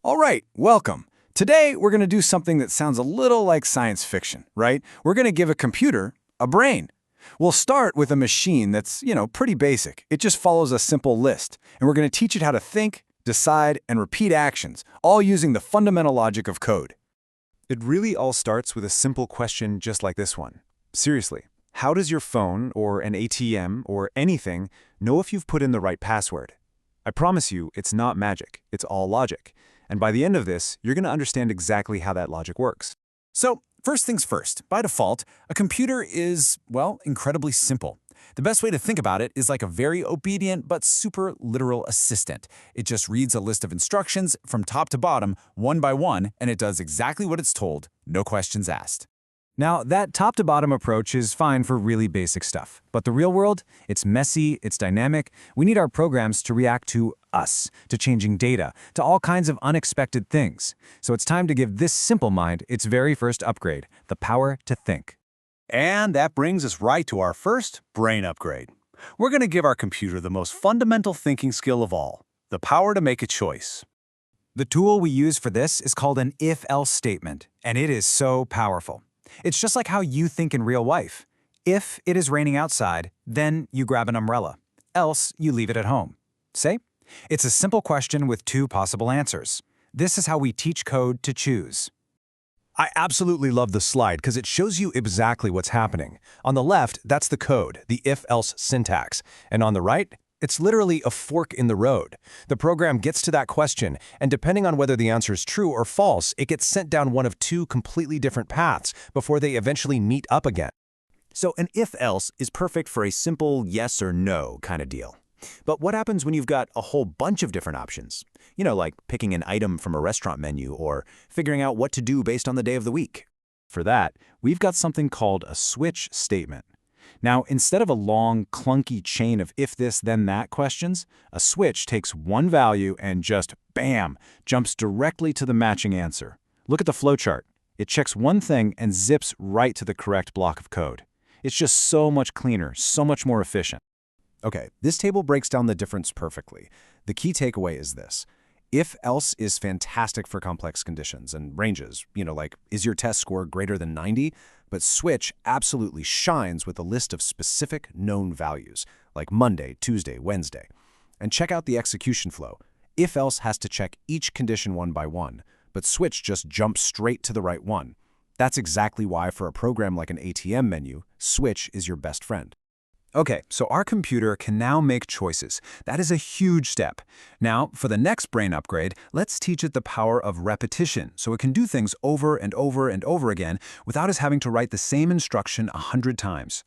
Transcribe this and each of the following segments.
All right, welcome. Today, we're going to do something that sounds a little like science fiction, right? We're going to give a computer a brain. We'll start with a machine that's, pretty basic. It just follows a simple list. And we're going to teach it how to think, decide, and repeat actions, all using the fundamental logic of code. It really all starts with a simple question just like this one. Seriously, how does your phone or an ATM or anything know if you've put in the right password? I promise you, it's not magic. It's all logic. And by the end of this, you're going to understand exactly how that logic works. So, first things first, by default, a computer is, incredibly simple. The best way to think about it is like a very obedient but super literal assistant. It just reads a list of instructions from top to bottom, one by one, and it does exactly what it's told, no questions asked. Now, that top-to-bottom approach is fine for really basic stuff. But the real world, it's messy, it's dynamic. We need our programs to react to us, to changing data, to all kinds of unexpected things. So it's time to give this simple mind its very first upgrade, the power to think. And that brings us right to our first brain upgrade. We're going to give our computer the most fundamental thinking skill of all, the power to make a choice. The tool we use for this is called an if-else statement, and it is so powerful. It's just like how you think in real life. If it is raining outside, then you grab an umbrella. Else, you leave it at home. Say? It's a simple question with two possible answers. This is how we teach code to choose. I absolutely love the slide because it shows you exactly what's happening. On the left, that's the code, the if-else syntax. And on the right, it's literally a fork in the road. The program gets to that question, and depending on whether the answer is true or false, it gets sent down one of two completely different paths before they eventually meet up again. So an if-else is perfect for a simple yes or no kind of deal. But what happens when you've got a whole bunch of different options? Like picking an item from a restaurant menu or figuring out what to do based on the day of the week. For that, we've got something called a switch statement. Now, instead of a long, clunky chain of if this, then that questions, a switch takes one value and just, bam, jumps directly to the matching answer. Look at the flowchart. It checks one thing and zips right to the correct block of code. It's just so much cleaner, so much more efficient. Okay, this table breaks down the difference perfectly. The key takeaway is this. If-else is fantastic for complex conditions and ranges, like is your test score greater than 90? But switch absolutely shines with a list of specific known values, like Monday, Tuesday, Wednesday. And check out the execution flow. If-else has to check each condition one by one, but switch just jumps straight to the right one. That's exactly why for a program like an ATM menu, switch is your best friend. Okay, so our computer can now make choices. That is a huge step. Now, for the next brain upgrade, let's teach it the power of repetition so it can do things over and over and over again without us having to write the same instruction 100 times.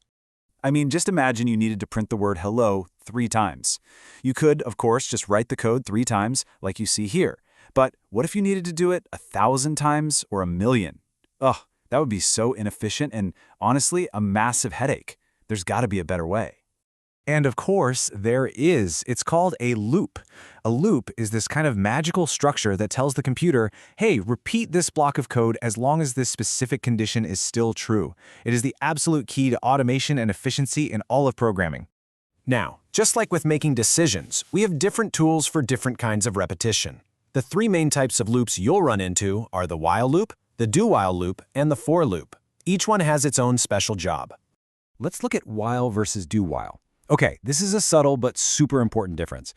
I mean, just imagine you needed to print the word hello 3 times. You could, of course, just write the code 3 times like you see here. But what if you needed to do it 1,000 times or 1,000,000? Ugh, that would be so inefficient and, honestly, a massive headache. There's got to be a better way. And of course, there is. It's called a loop. A loop is this kind of magical structure that tells the computer, hey, repeat this block of code as long as this specific condition is still true. It is the absolute key to automation and efficiency in all of programming. Now, just like with making decisions, we have different tools for different kinds of repetition. The 3 main types of loops you'll run into are the while loop, the do-while loop, and the for loop. Each one has its own special job. Let's look at while versus do-while. Okay, this is a subtle but super important difference.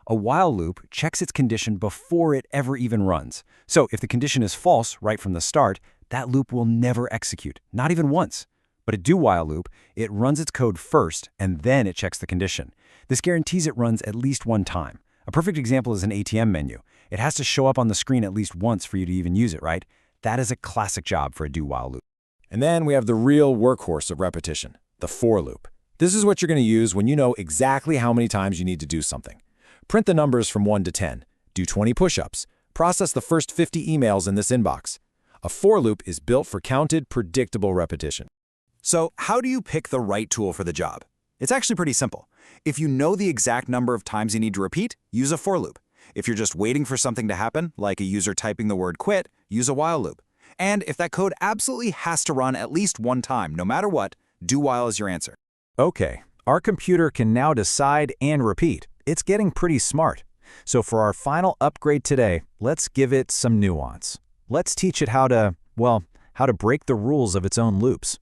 A while loop checks its condition before it ever even runs. So if the condition is false right from the start, that loop will never execute, not even once. But a do-while loop, it runs its code first and then it checks the condition. This guarantees it runs at least one time. A perfect example is an ATM menu. It has to show up on the screen at least once for you to even use it, right? That is a classic job for a do-while loop. And then we have the real workhorse of repetition, the for loop. This is what you're going to use when you know exactly how many times you need to do something. Print the numbers from 1 to 10, do 20 push-ups, process the first 50 emails in this inbox. A for loop is built for counted, predictable repetition. So how do you pick the right tool for the job? It's actually pretty simple. If you know the exact number of times you need to repeat, use a for loop. If you're just waiting for something to happen, like a user typing the word quit, use a while loop. And if that code absolutely has to run at least one time, no matter what, do while is your answer. Okay, our computer can now decide and repeat. It's getting pretty smart. So for our final upgrade today, let's give it some nuance. Let's teach it how to break the rules of its own loops.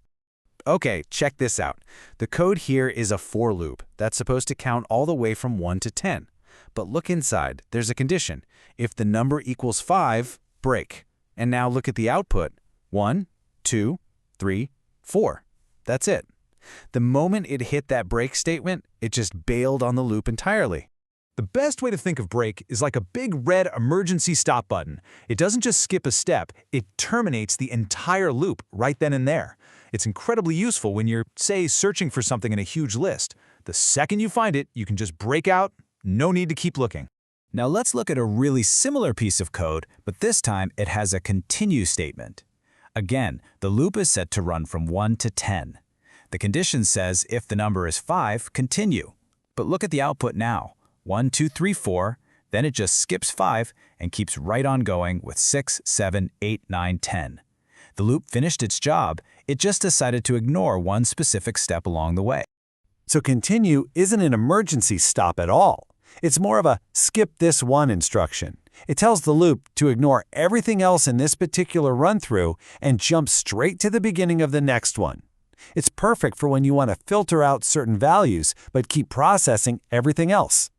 Okay, check this out. The code here is a for loop that's supposed to count all the way from 1 to 10. But look inside, there's a condition. If the number equals 5, break. And now look at the output. 1, 2, 3, 4. That's it. The moment it hit that break statement, it just bailed on the loop entirely. The best way to think of break is like a big red emergency stop button. It doesn't just skip a step, it terminates the entire loop right then and there. It's incredibly useful when you're, say, searching for something in a huge list. The second you find it, you can just break out, no need to keep looking. Now let's look at a really similar piece of code, but this time it has a continue statement. Again, the loop is set to run from 1 to 10. The condition says if the number is 5, continue. But look at the output now. 1, 2, 3, 4, then it just skips 5 and keeps right on going with 6, 7, 8, 9, 10. The loop finished its job, it just decided to ignore one specific step along the way. So continue isn't an emergency stop at all. It's more of a skip this one instruction. It tells the loop to ignore everything else in this particular run-through and jump straight to the beginning of the next one. It's perfect for when you want to filter out certain values but keep processing everything else.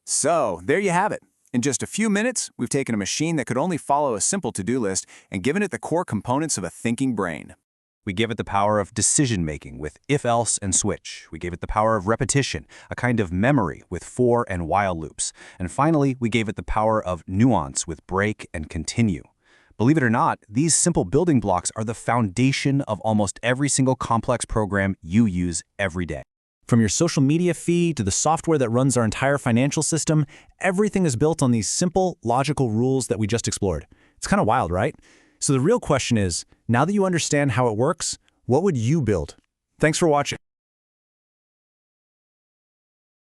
So, there you have it. In just a few minutes, we've taken a machine that could only follow a simple to-do list and given it the core components of a thinking brain. We give it the power of decision-making with if-else and switch. We gave it the power of repetition, a kind of memory with for and while loops. And finally, we gave it the power of nuance with break and continue. Believe it or not, these simple building blocks are the foundation of almost every single complex program you use every day. From your social media feed to the software that runs our entire financial system, everything is built on these simple, logical rules that we just explored. It's kind of wild, right? So the real question is, now that you understand how it works, what would you build? Thanks for watching.